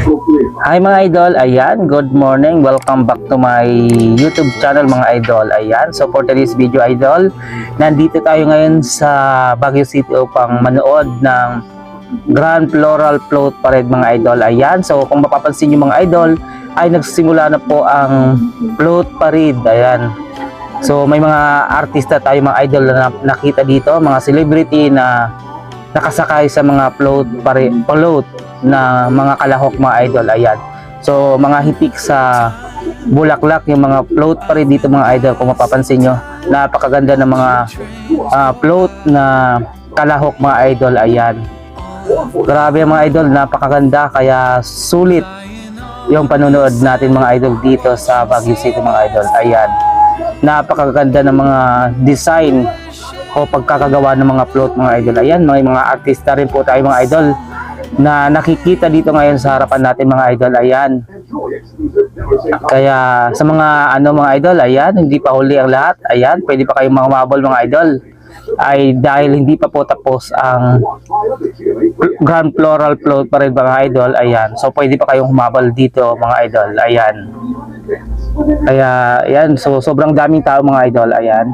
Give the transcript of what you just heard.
Hi mga idol, ayan, good morning, welcome back to my YouTube channel mga idol. Ayan, so for today's video idol, nandito tayo ngayon sa Baguio City upang manood ng Grand Floral Float Parade mga idol. Ayan, so kung mapapansin nyo mga idol, ay nagsimula na po ang float parade. Ayan, so may mga artista tayo mga idol na nakita dito, mga celebrity na nakasakay sa mga float na mga kalahok mga idol. Ayan, so mga hitik sa bulaklak yung mga float parade dito mga idol. Kung mapapansin nyo, napakaganda ng mga float na kalahok mga idol. Ayan, grabe mga idol, napakaganda, kaya sulit yung panonood natin mga idol dito sa Baguio City mga idol. Ayan, napakaganda ng mga design o pagkakagawa ng mga float mga idol. Ayan, may mga artista rin po tayo mga idol na nakikita dito ngayon sa harapan natin mga idol. Ayan, kaya sa mga mga idol, ayan, hindi pa huli ang lahat. Ayan, pwede pa kayong humabol mga idol, ay dahil hindi pa po tapos ang Grand Floral Float Parade mga idol. Ayan, so pwede pa kayong humabol dito mga idol. Ayan, kaya ayan, so sobrang daming tao mga idol. Ayan,